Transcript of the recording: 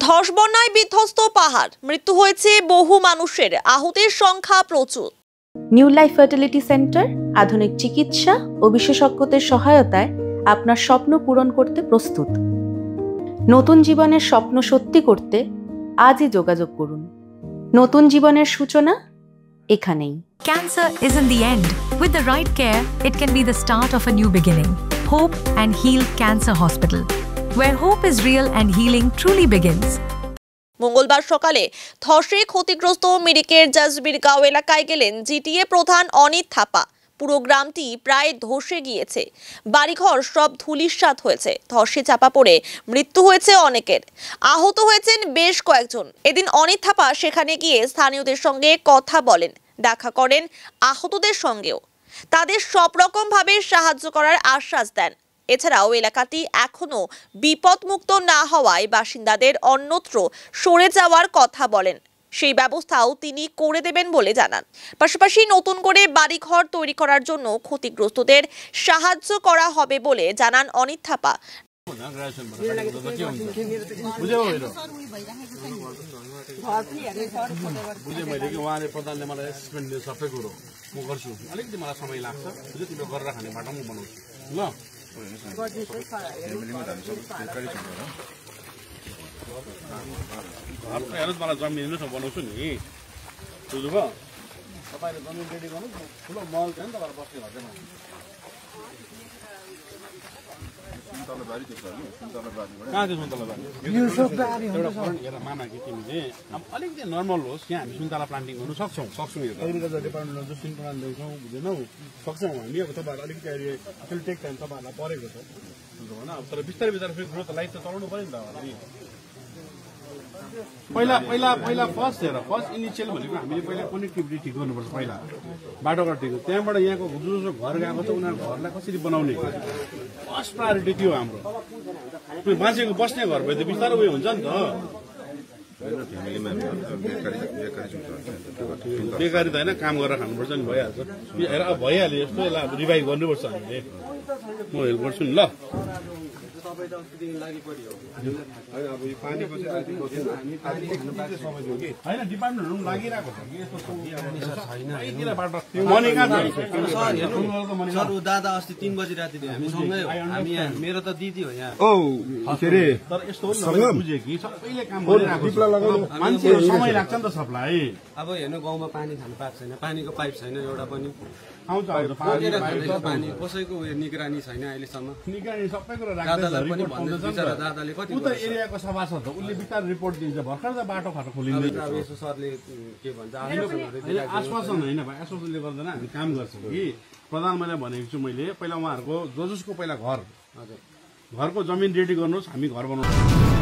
ধস বন্যায় বিধ্বস্ত পাহাড়, মৃত্যু হয়েছে বহু মানুষের, আহতের সংখ্যা প্রচুর। নিউ লাইফ ফার্টিলিটি সেন্টার আধুনিক চিকিৎসা ও বিশেষজ্ঞদের সহায়তায় আপনার স্বপ্ন পূরণ করতে প্রস্তুত। নতুন জীবনের স্বপ্ন সত্যি করতে আজই যোগাযোগ করুন। নতুন জীবনের সূচনা এখানেই। Cancer isn't the end. With the right care, it can be the start of a new beginning. Hope and Heal Cancer Hospital, where hope is real and healing truly begins. মঙ্গলবার সকালে ধসে ক্ষতিগ্রস্ত মিরিকের জাজবিরগাঁও এলাকায় গেলেন জিটিএ প্রধান অনিত থাপা। পুরো গ্রামটি প্রায় ধসে গিয়েছে, বাড়িঘর সব ধূলিসাৎ হয়েছে। ধসে চাপা পড়ে মৃত্যু হয়েছে অনেকের, আহত হয়েছেন বেশ কয়েকজন। এদিন অনিত থাপা সেখানে গিয়ে স্থানীয়দের সঙ্গে কথা বলেন, দেখা করেন আহতদের সঙ্গেও, তাদের সব রকম ভাবে সাহায্য করার আশ্বাস দেন। এছাড়াও এলাকাটি এখনো বিপদমুক্ত না হওয়ায় বাসিন্দাদের অন্যত্র সরে যাওয়ার কথা বলেন, সেই ব্যবস্থাও তিনি করে দেবেন বলে জানান। পাশাপাশি নতুন করে বাড়িঘর তৈরি করার জন্য ক্ষতিগ্রস্তদের সাহায্য করা হবে বলে জানান অনিত থাপা। मलाई जमिन बनाउँछु नि, बुझ्नुभयो? तपाईँले जमिन रेडी गर्नु, ठुलो मल छ नि तपाईँहरू बस्ने घर चाहिँ कहाँ चाहिँ सुन्तला बारी एउटा करेन्ट हेरेर माना कि तिमीले अब अलिकति नर्मल होस्, यहाँ हामी सुन्तला प्लान्टिङ गर्नु सक्छौँ एग्रिकल्चर डिपार्टमेन्टमा जो सुन प्लान्ट ल्याउँछौँ, बुझेनौ, सक्छौँ हामी। अब तपाईँहरू अलिकति अहिले टेक टाइम तपाईँहरूलाई परेको छ, होइन? अब तर बिस्तारै बिस्तारै फेरि ग्रोथ लाइट त चलाउनु पऱ्यो नि त हामी। पहिला फर्स्ट हेर, फर्स्ट इनिसियल भनेको हामीले पहिला कनेक्टिभिटी ठिक गर्नुपर्छ। पहिला बाटोघाटो ठिक, त्यहाँबाट यहाँको जो घर गएको छ उनीहरूको घरलाई कसरी बनाउने, फर्स्ट प्रायोरिटी त्यो हाम्रो। मान्छेको बस्ने घर भए त बिस्तारै उयो हुन्छ नि त। बेकारी त होइन, काम गरेर खानुपर्छ नि, भइहाल्छ। हेर अब भइहाल्यो यस्तो, यसलाई रिभाइभ गर्नुपर्छ हामीले। म हेल्प गर्छु नि ल। होइन डिपार्टमेन्टहरू लागिरहेको छ कि यस्तो दादा अस्ति 3 बजी रातिले हामी सँगै हो, हामी यहाँ, मेरो त दिदी हो यहाँ। तर यस्तो बुझ्यो कि सबैले काम गरिरहेको छ, मान्छेहरू समय लाग्छ नि त सबलाई। अब हेर्नु, गाउँमा पानी खानु पाएको छैन, पानीको पाइप छैन एउटा पनि, आउँछ पानी कसैको निगरानी छैन अहिलेसम्म। निगरानी सबै कुरा दादाले कति उता एरियाको सभासद हो, उसले बिस्तार रिपोर्ट दिन्छ, भर्खर त बाटो फाटो खोलिन्छ। यसो सरले के भन्छ, आश्वासन होइन भाइ, आश्वासनले गर्दैन, हामी काम गर्छौँ कि। प्रधानमन्त्रीले भनेको छु मैले, पहिला उहाँहरूको जसको पहिला घरको जमिन रेडी गर्नुहोस्, हामी घर बनाउँछौँ।